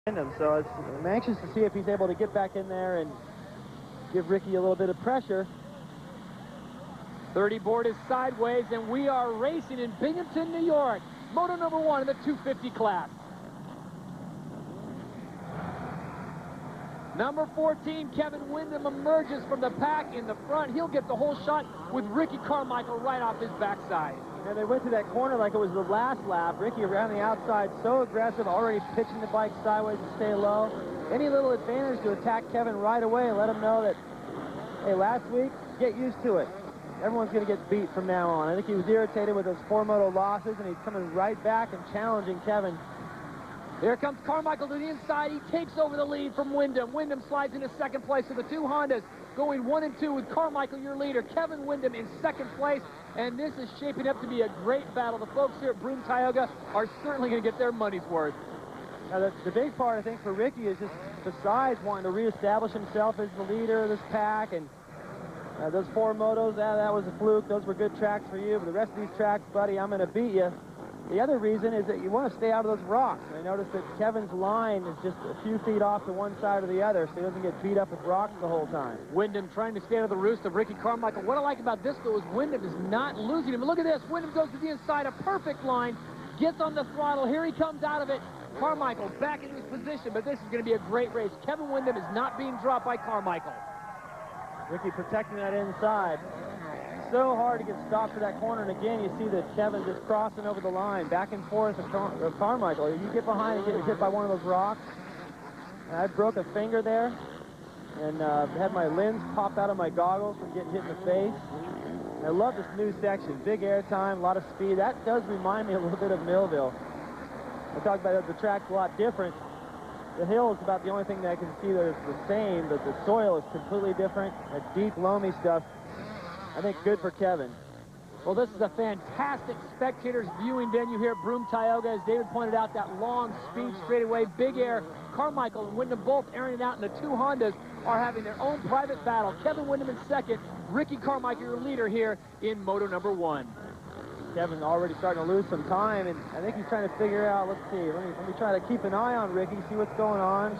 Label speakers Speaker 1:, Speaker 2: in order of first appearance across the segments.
Speaker 1: Him, so I'm anxious to see if he's able to get back in there and give Ricky a little bit of pressure.
Speaker 2: 30 board is sideways, and we are racing in Binghamton, New York. Moto number 1 in the 250 class. Number 14, Kevin Windham, emerges from the pack in the front. He'll get the whole shot with Ricky Carmichael right off his backside.
Speaker 1: And they went to that corner like it was the last lap. Ricky around the outside, so aggressive, already pitching the bike sideways to stay low. Any little advantage to attack Kevin right away and let him know that, hey, last week, get used to it. Everyone's going to get beat from now on. I think he was irritated with those 4 moto losses, and he's coming right back and challenging Kevin.
Speaker 2: Here comes Carmichael to the inside. He takes over the lead from Windham. Windham slides into second place of the 2 Hondas, going 1 and 2 with Carmichael, your leader. Kevin Windham in second place, and this is shaping up to be a great battle. The folks here at Broome Tioga are certainly going to get their money's worth.
Speaker 1: Now, the big part, I think, for Ricky is just, besides wanting to reestablish himself as the leader of this pack, and those 4 motos, that was a fluke. Those were good tracks for you, but the rest of these tracks, buddy, I'm going to beat you. The other reason is that you want to stay out of those rocks. And I noticed that Kevin's line is just a few feet off to one side or the other, so he doesn't get beat up with rocks the whole time.
Speaker 2: Windham trying to stay out of the roost of Ricky Carmichael. What I like about this, though, is Windham is not losing him. Look at this. Windham goes to the inside, a perfect line, gets on the throttle. Here he comes out of it. Carmichael back in his position, but this is going to be a great race. Kevin Windham is not being dropped by Carmichael.
Speaker 1: Ricky protecting that inside. So hard to get stopped for that corner, and again you see that Kevin just crossing over the line back and forth of Carmichael. You get behind and get hit by one of those rocks. And I broke a finger there and had my lens pop out of my goggles from getting hit in the face. And I love this new section, big air time, a lot of speed. That does remind me a little bit of Millville. I talked about the track's a lot different. The hill is about the only thing that I can see that is the same, but the soil is completely different. That deep, loamy stuff, I think good for Kevin.
Speaker 2: Well, this is a fantastic spectators viewing venue here at Broome Tioga. As David pointed out, that long speed straightaway, big air. Carmichael and Windham both airing it out, and the 2 Hondas are having their own private battle. Kevin Windham in second, Ricky Carmichael, your leader here in Moto number 1.
Speaker 1: Kevin already starting to lose some time, and I think he's trying to figure out, let's see, let me try to keep an eye on Ricky, see what's going on.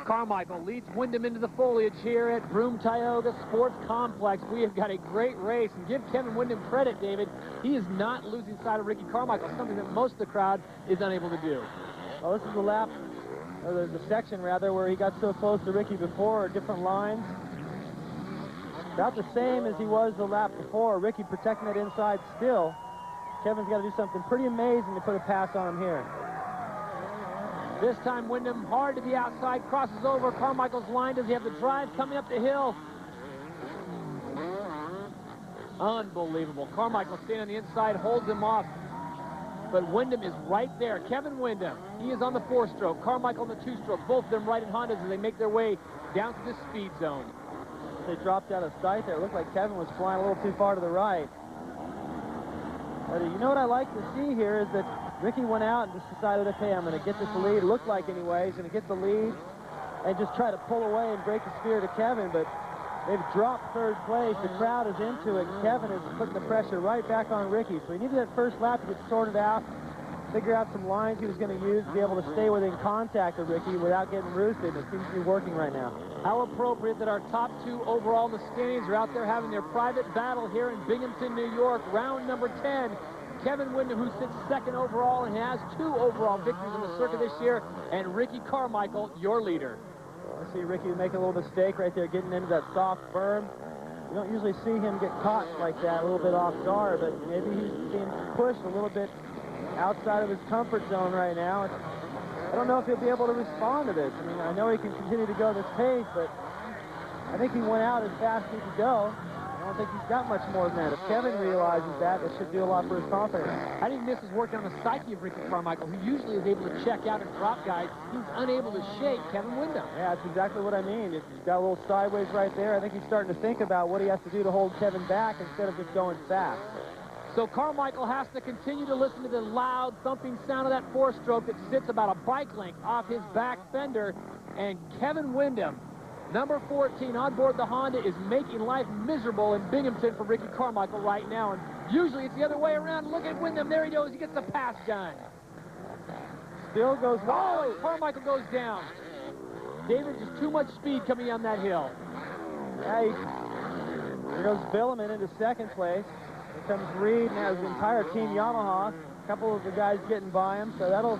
Speaker 2: Carmichael leads Windham into the foliage here at Broome Tioga Sports Complex. We have got a great race, and give Kevin Windham credit, David. He is not losing sight of Ricky Carmichael, something that most of the crowd is unable to do.
Speaker 1: Well, this is the lap, or the section rather, where he got so close to Ricky before, different lines. About the same as he was the lap before. Ricky protecting that inside still. Kevin's got to do something pretty amazing to put a pass on him here.
Speaker 2: This time Windham hard to the outside, crosses over Carmichael's line. Does he have the drive coming up the hill? Unbelievable. Carmichael staying on the inside, holds him off. But Windham is right there. Kevin Windham, he is on the 4-stroke. Carmichael on the 2-stroke. Both of them right in Hondas as they make their way down to the speed zone.
Speaker 1: They dropped out of sight there. It looked like Kevin was flying a little too far to the right. But you know what I like to see here is that Ricky went out and just decided, okay, I'm going to get this lead. It looked like anyway, he's going to get the lead and just try to pull away and break the spirit of Kevin, but they've dropped 3rd place. The crowd is into it. Kevin is putting the pressure right back on Ricky. So he needed that first lap to get sorted out, figure out some lines he was going to use to be able to stay within contact of Ricky without getting roosted. It seems to be working right now.
Speaker 2: How appropriate that our top 2 overall in the standings are out there having their private battle here in Binghamton, New York. Round number 10. Kevin Windham, who sits 2nd overall and has 2 overall victories in the circuit this year, and Ricky Carmichael, your leader.
Speaker 1: I see Ricky make a little mistake right there, getting into that soft berm. You don't usually see him get caught like that, a little bit off guard, but maybe he's being pushed a little bit outside of his comfort zone right now. I don't know if he'll be able to respond to this. I mean, I know he can continue to go this pace, but I think he went out as fast as he could go. I don't think he's got much more than that. If Kevin realizes that, it should do a lot for his confidence.
Speaker 2: I think this is working on the psyche of Ricky Carmichael, who usually is able to check out and drop guys. He's unable to shake Kevin Windham.
Speaker 1: Yeah, that's exactly what I mean. He's got a little sideways right there. I think he's starting to think about what he has to do to hold Kevin back instead of just going fast.
Speaker 2: So Carmichael has to continue to listen to the loud, thumping sound of that 4-stroke that sits about a bike length off his back fender. And Kevin Windham, number 14 on board the Honda, is making life miserable in Binghamton for Ricky Carmichael right now. And usually it's the other way around. Look at Windham. There he goes. He gets the pass done.
Speaker 1: Bill goes,
Speaker 2: oh, and Carmichael goes down. David, just too much speed coming down that hill.
Speaker 1: Yeah, here goes Villeman into second place. Here comes Reed, and has the entire team Yamaha. A couple of the guys getting by him, so that'll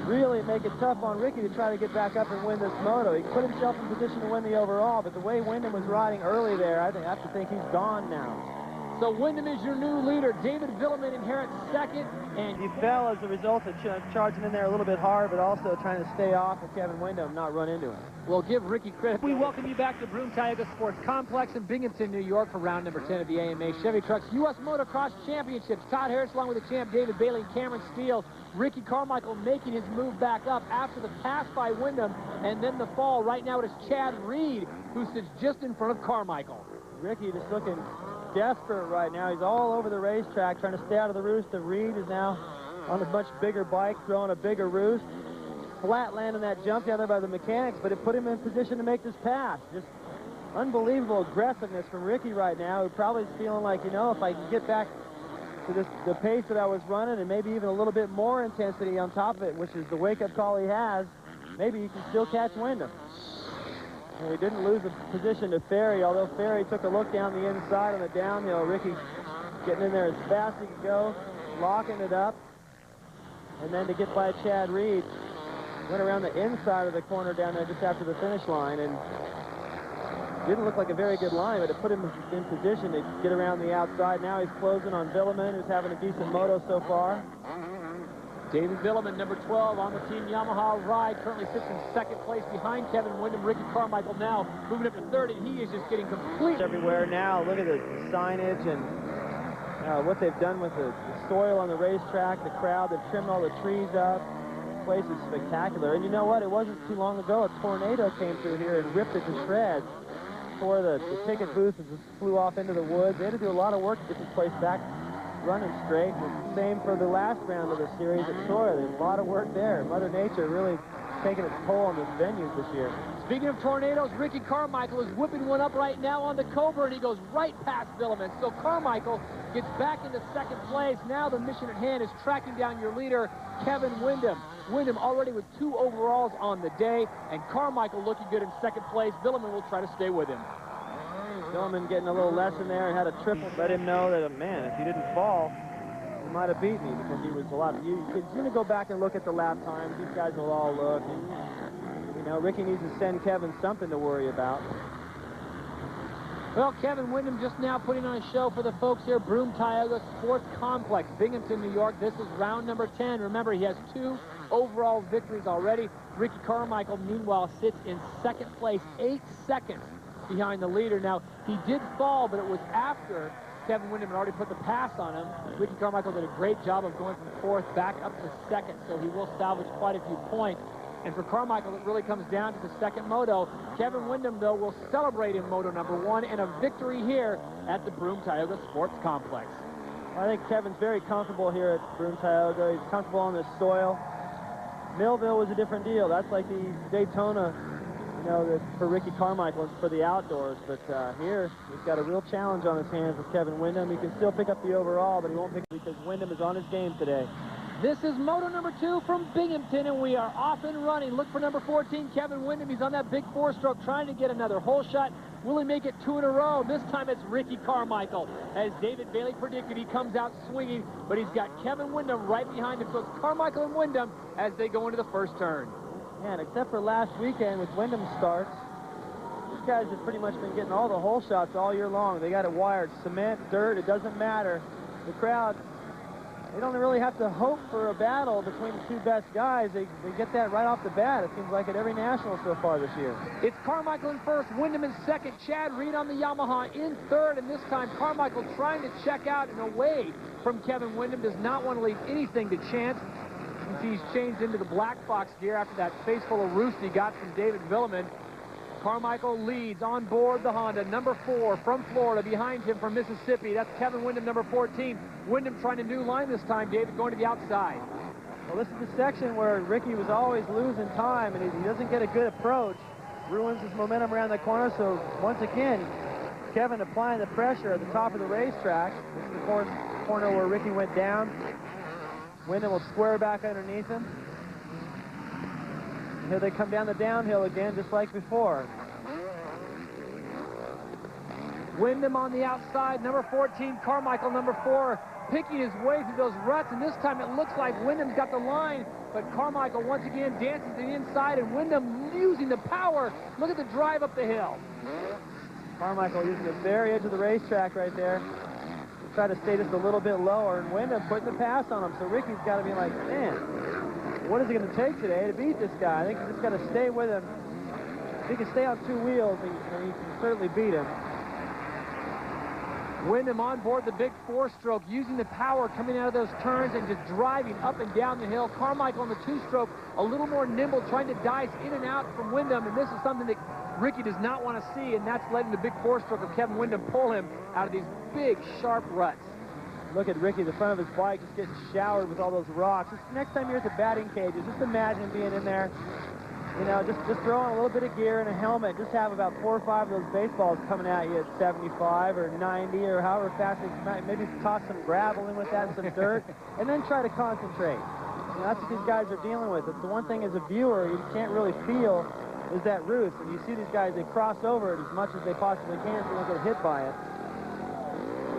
Speaker 1: really make it tough on Ricky to try to get back up and win this moto. He put himself in position to win the overall, but the way Wyndham was riding early there, I have to think he's gone now.
Speaker 2: So Wyndham is your new leader. David Villeman inherits second, and
Speaker 1: he fell as a result of charging in there a little bit hard, but also trying to stay off of Kevin Wyndham, not run into him.
Speaker 2: We'll give Ricky credit. We welcome you back to Broome Tioga Sports Complex in Binghamton, New York for round number 10 of the AMA Chevy Trucks U.S. Motocross Championships. Todd Harris along with the champ David Bailey and Cameron Steele. Ricky Carmichael making his move back up after the pass by Wyndham and then the fall. Right now it is Chad Reed who sits just in front of Carmichael.
Speaker 1: Ricky just looking desperate right now. He's all over the racetrack trying to stay out of the roost. The Reed is now on a much bigger bike, throwing a bigger roost. Flat landing that jump down there by the mechanics, but it put him in position to make this pass. Just unbelievable aggressiveness from Ricky right now, who probably is feeling like, you know, if I can get back to the pace that I was running and maybe even a little bit more intensity on top of it, which is the wake-up call he has, maybe he can still catch Wyndham. And we didn't lose a position to Ferry, although Ferry took a look down the inside on the downhill. Ricky getting in there as fast as he could go, locking it up, and then to get by Chad Reed. Went around the inside of the corner down there just after the finish line, and didn't look like a very good line, but it put him in position to get around the outside. Now he's closing on Villeman, who's having a decent moto so far.
Speaker 2: David Villeman, number 12 on the Team Yamaha ride, currently sits in second place behind Kevin Wyndham. Ricky Carmichael now moving up to third, and he is just getting complete.
Speaker 1: Everywhere now, look at the signage and what they've done with the soil on the racetrack, the crowd. They've trimmed all the trees up. The place is spectacular. And you know what? It wasn't too long ago, a tornado came through here and ripped it to shreds. Tore the ticket booth and just flew off into the woods. They had to do a lot of work to get this place back running straight. The same for the last round of the series at Troy. There's a lot of work there. Mother Nature really taking its toll on this venue this year.
Speaker 2: Speaking of tornadoes, Ricky Carmichael is whipping one up right now on the Cobra, and he goes right past Villeman. So Carmichael gets back into second place. Now the mission at hand is tracking down your leader, Kevin Wyndham. Wyndham already with 2 overalls on the day, and Carmichael looking good in second place. Villeman will try to stay with him.
Speaker 1: Villeman getting a little lesson there and had a triple. Let him know that, man, if he didn't fall, he might have beat me, because he was a lot of... You're going to go back and look at the lap times. These guys will all look. And, you know, Ricky needs to send Kevin something to worry about.
Speaker 2: Well, Kevin Wyndham just now putting on a show for the folks here, Broome Tioga Sports Complex, Binghamton, New York. This is round number 10. Remember, he has 2 overall victories already. Ricky Carmichael, meanwhile, sits in second place, 8 seconds behind the leader. Now, he did fall, but it was after Kevin Wyndham had already put the pass on him. Ricky Carmichael did a great job of going from 4th back up to 2nd, so he will salvage quite a few points. And for Carmichael, it really comes down to the second moto. Kevin Wyndham, though, will celebrate in moto number 1 and a victory here at the Broome Tioga Sports Complex.
Speaker 1: I think Kevin's very comfortable here at Broome Tioga. He's comfortable on this soil. Millville was a different deal. That's like the Daytona, you know, for Ricky Carmichael for the outdoors. But here, he's got a real challenge on his hands with Kevin Wyndham. He can still pick up the overall, but he won't pick it because Wyndham is on his game today.
Speaker 2: This is moto number 2 from Binghamton, and we are off and running. Look for number 14, Kevin Wyndham. He's on that big 4-stroke trying to get another hole shot. Will he make it 2 in a row? This time it's Ricky Carmichael. As David Bailey predicted, he comes out swinging, but he's got Kevin Wyndham right behind him. So it's Carmichael and Wyndham as they go into the first turn.
Speaker 1: Man, except for last weekend with Wyndham's starts, these guys have pretty much been getting all the hole shots all year long. They got it wired. Cement, dirt, it doesn't matter. The crowd, they don't really have to hope for a battle between the 2 best guys. They get that right off the bat. It seems like at every national so far this year.
Speaker 2: It's Carmichael in first, Wyndham in second, Chad Reed on the Yamaha in third, and this time Carmichael trying to check out and away from Kevin Wyndham. Does not want to leave anything to chance. You see he's changed into the Black Fox gear after that face full of roost he got from David Villeman. Carmichael leads on board the Honda, number 4 from Florida. Behind him from Mississippi, that's Kevin Wyndham, number 14. Wyndham trying a new line this time, David, going to the outside.
Speaker 1: Well, this is the section where Ricky was always losing time, and he doesn't get a good approach. Ruins his momentum around the corner, so once again, Kevin applying the pressure at the top of the racetrack. This is the corner where Ricky went down. Wyndham will square back underneath him. Here they come down the downhill again, just like before.
Speaker 2: Wyndham on the outside, number 14, Carmichael, number 4, picking his way through those ruts, and this time it looks like Wyndham's got the line, but Carmichael once again dances to the inside, and Wyndham using the power. Look at the drive up the hill.
Speaker 1: Carmichael using the very edge of the racetrack right there. Try to stay just a little bit lower, and Wyndham putting the pass on him, so Ricky's got to be like, man, what is it going to take today to beat this guy? I think he's just got to stay with him. If he can stay on 2 wheels, he can certainly beat him.
Speaker 2: Wyndham on board the big 4-stroke, using the power coming out of those turns and just driving up and down the hill. Carmichael on the 2-stroke, a little more nimble, trying to dice in and out from Wyndham, and this is something that Ricky does not want to see, and that's letting the big 4-stroke of Kevin Wyndham pull him out of these big, sharp ruts.
Speaker 1: Look at Ricky, the front of his bike is getting showered with all those rocks. Next time you're at the batting cages, just imagine being in there, you know, just throw on a little bit of gear and a helmet. Just have about 4 or 5 of those baseballs coming at you at 75 or 90 or however fast they come out. Maybe toss some gravel in with that and some dirt, and then try to concentrate. You know, that's what these guys are dealing with. It's the one thing as a viewer you can't really feel is that roost. And you see these guys, they cross over it as much as they possibly can so they don't get hit by it.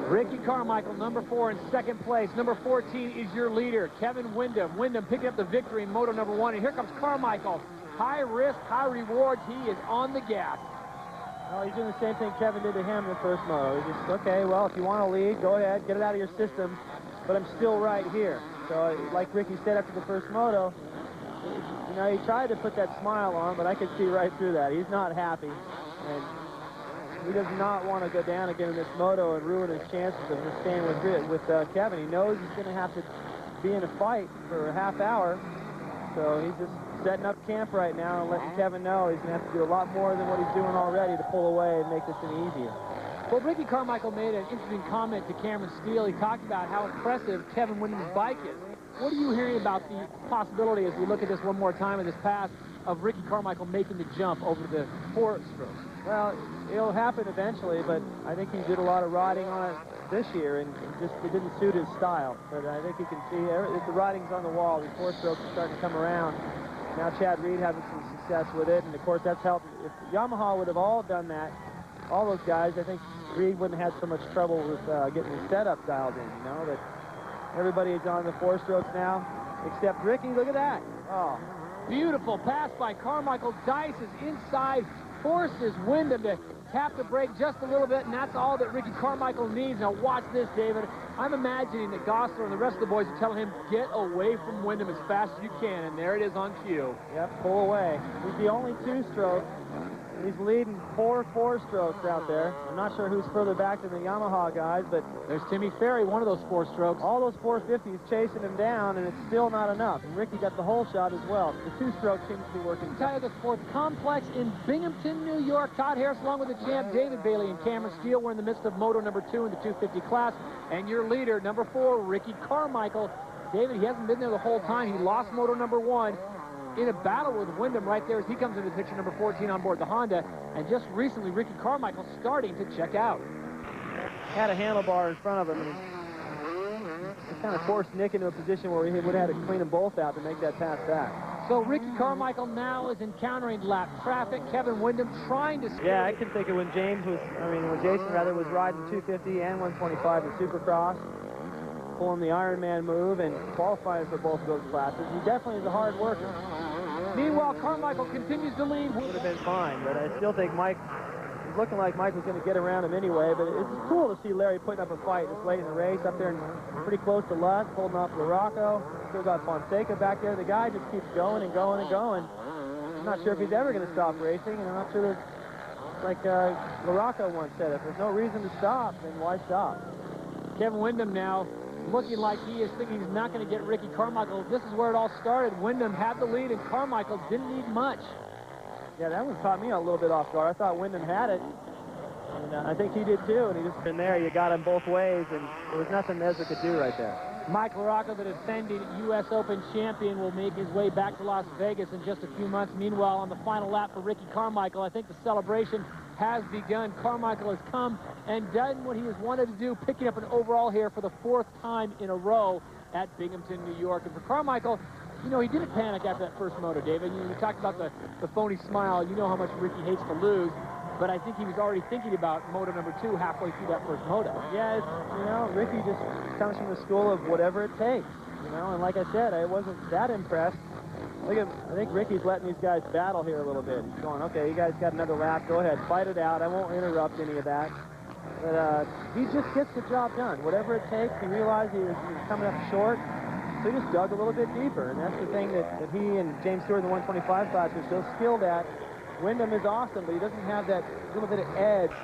Speaker 2: Ricky Carmichael, number 4 in second place. Number 14 is your leader, Kevin Wyndham. Wyndham picking up the victory in Moto number 1. And here comes Carmichael. High risk, high reward. He is on the gas.
Speaker 1: Well, he's doing the same thing Kevin did to him in the first moto. He's just, okay, well, if you want to lead, go ahead, get it out of your system, but I'm still right here. So, like Ricky said after the first moto, you know, he tried to put that smile on, but I could see right through that. He's not happy, and he does not want to go down again in this moto and ruin his chances of just staying with Kevin. He knows he's going to have to be in a fight for a half hour, so he's just setting up camp right now and letting Kevin know he's going to have to do a lot more than what he's doing already to pull away and make this any easier.
Speaker 2: Well, Ricky Carmichael made an interesting comment to Cameron Steele. He talked about how impressive Kevin Wyndham's bike is. What are you hearing about the possibility, as we look at this one more time in this pass, of Ricky Carmichael making the jump over the 4-stroke?
Speaker 1: Well, it'll happen eventually, but I think he did a lot of riding on it this year, and it didn't suit his style. But I think you can see the riding's on the wall. These 4-strokes are starting to come around. Now Chad Reed having some success with it, and of course that's helped. If Yamaha would have all done that, all those guys, I think Reed wouldn't have had so much trouble with getting his setup dialed in, you know. But everybody is on the 4-strokes now, except Ricky. Look at that. Oh.
Speaker 2: Beautiful pass by Carmichael. Dices inside, forces Wyndham to tap the brake just a little bit, and that's all that Ricky Carmichael needs. Now watch this, David. I'm imagining that Gosler and the rest of the boys are telling him, get away from Wyndham as fast as you can, and there it is on cue.
Speaker 1: Yep, pull away. He's the only 2-stroke. He's leading 4 4-strokes out there. I'm not sure who's further back than the Yamaha guys, but
Speaker 2: there's Timmy Ferry, one of those 4-strokes.
Speaker 1: All those 450s chasing him down, and it's still not enough. And Ricky got the whole shot as well. The 2-stroke seems to be working.
Speaker 2: The 4th complex in Binghamton, New York. Todd Harris, along with the champ David Bailey and Cameron Steele. We're in the midst of Moto number 2 in the 250 class, and your leader, number 4, Ricky Carmichael. David, he hasn't been there the whole time. He lost Moto number 1. In a battle with Wyndham right there as he comes into the picture, number 14 on board the Honda. And just recently, Ricky Carmichael starting to check out.
Speaker 1: Had a handlebar in front of him, and he kind of forced Nick into a position where he would have had to clean them both out to make that pass back.
Speaker 2: So Ricky Carmichael now is encountering lap traffic. Kevin Wyndham trying to...
Speaker 1: Yeah, I can think of when Jason was riding 250 and 125 in Supercross, pulling the Ironman move and qualifying for both of those classes. He definitely is a hard worker.
Speaker 2: Meanwhile, Carmichael continues to lead.
Speaker 1: Would have been fine, but I still think Mike, it's looking like Mike was going to get around him anyway, but it's cool to see Larry putting up a fight this late in the race, up there and pretty close to Lutz, holding off LaRocco. Still got Fonseca back there. The guy just keeps going and going and going. I'm not sure if he's ever going to stop racing, and I'm not sure that, like LaRocco once said, if there's no reason to stop, then why stop?
Speaker 2: Kevin Wyndham now looking like he is thinking he's not going to get Ricky Carmichael. This is where it all started. Wyndham had the lead, and Carmichael didn't need much.
Speaker 1: Yeah, that one caught me a little bit off guard. I thought Wyndham had it, and I think he did too, and he just been there. You got him both ways, and there was nothing Ezra could do right there.
Speaker 2: Mike LaRocco, the defending U.S. Open champion, will make his way back to Las Vegas in just a few months. Meanwhile, on the final lap for Ricky Carmichael, I think the celebration has begun. Carmichael has come and done what he has wanted to do, picking up an overall here for the 4th time in a row at Binghamton, New York. And for Carmichael, You know, he didn't panic after that first moto, David. You talked about the phony smile. You know how much Ricky hates to lose. But I think he was already thinking about moto number 2 halfway through that first moto.
Speaker 1: Yeah, you know, Ricky just comes from the school of whatever it takes. You know, and like I said, I wasn't that impressed. I think Ricky's letting these guys battle here a little bit. He's going, okay, you guys got another lap. Go ahead, fight it out. I won't interrupt any of that. But he just gets the job done. Whatever it takes, he realized he was coming up short. So he just dug a little bit deeper. And that's the thing that he and James Stewart in the 125 class are so skilled at. Wyndham is awesome, but he doesn't have that little bit of edge.